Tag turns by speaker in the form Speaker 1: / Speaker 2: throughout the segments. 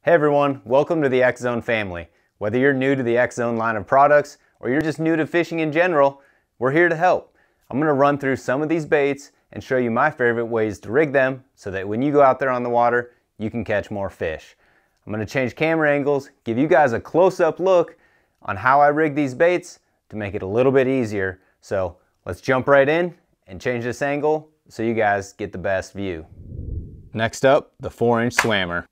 Speaker 1: Hey everyone, welcome to the X-Zone family. Whether you're new to the X-Zone line of products or you're just new to fishing in general, we're here to help. I'm going to run through some of these baits and show you my favorite ways to rig them so that when you go out there on the water, you can catch more fish. I'm going to change camera angles, give you guys a close-up look on how I rig these baits to make it a little bit easier. So let's jump right in and change this angle so you guys get the best view. Next up, the 4-inch Swammer.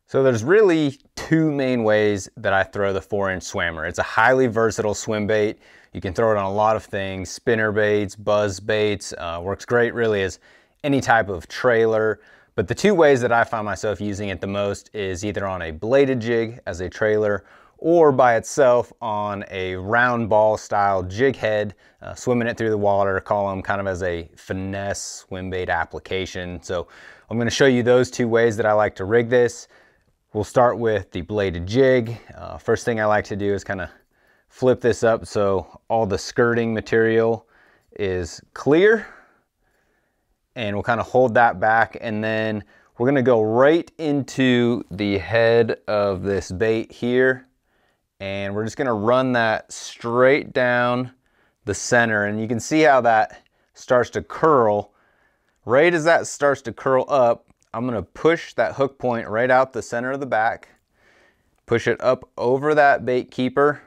Speaker 1: So there's really two main ways that I throw the 4-inch Swammer. It's a highly versatile swim bait. You can throw it on a lot of things, spinner baits, buzz baits, works great really as any type of trailer. But the two ways that I find myself using it the most is either on a bladed jig as a trailer or by itself on a round ball style jig head, swimming it through the water, call them kind of as a finesse swim bait application. So I'm going to show you those two ways that I like to rig this. We'll start with the bladed jig. First thing I like to do is kind of flip this up so all the skirting material is clear. And we'll kind of hold that back, and then we're going to go right into the head of this bait here. And we're just going to run that straight down the center. And you can see how that starts to curl. Right as that starts to curl up, I'm going to push that hook point right out the center of the back, push it up over that bait keeper,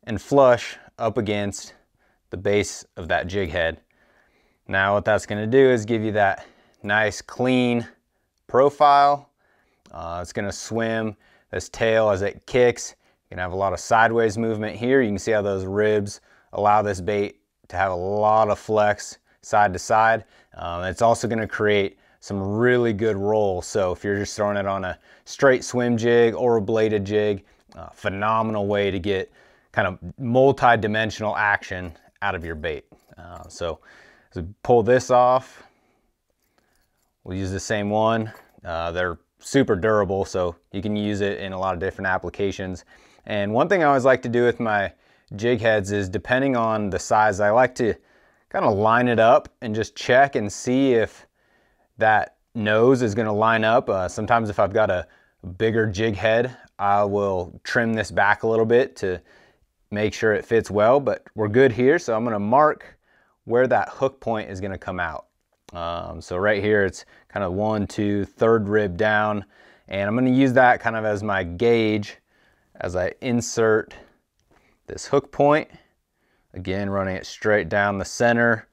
Speaker 1: and flush up against the base of that jig head. Now what that's going to do is give you that nice clean profile. It's going to swim this tail as it kicks. You can have a lot of sideways movement here. You can see how those ribs allow this bait to have a lot of flex side to side. It's also going to create some really good roll. So if you're just throwing it on a straight swim jig or a bladed jig, phenomenal way to get kind of multi-dimensional action out of your bait. So pull this off. We'll use the same one. They're super durable, so you can use it in a lot of different applications. And one thing I always like to do with my jig heads is, depending on the size, I like to kind of line it up and just check and see if that nose is going to line up. Sometimes if I've got a bigger jig head, I will trim this back a little bit to make sure it fits well, but we're good here. So I'm going to mark where that hook point is going to come out. So right here, it's kind of 1, 2, third rib down, and I'm going to use that kind of as my gauge as I insert this hook point. Again, running it straight down the center.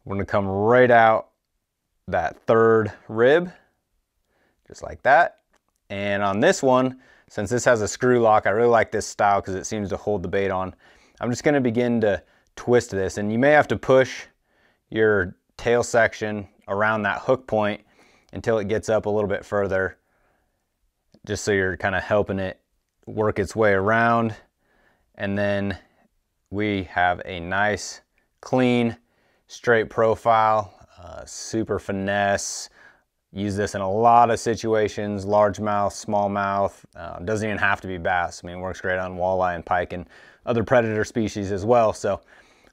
Speaker 1: We're going to come right out that third rib, just like that. And on this one, since this has a screw lock, I really like this style because it seems to hold the bait on. I'm just going to begin to twist this, and you may have to push your tail section around that hook point until it gets up a little bit further, just so you're kind of helping it work its way around. And then we have a nice clean straight profile, super finesse. Use this in a lot of situations, largemouth, smallmouth. Doesn't even have to be bass. I mean, it works great on walleye and pike and other predator species as well. So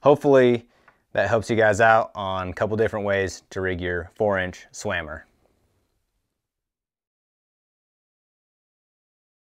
Speaker 1: hopefully that helps you guys out on a couple different ways to rig your 4-inch Swammer.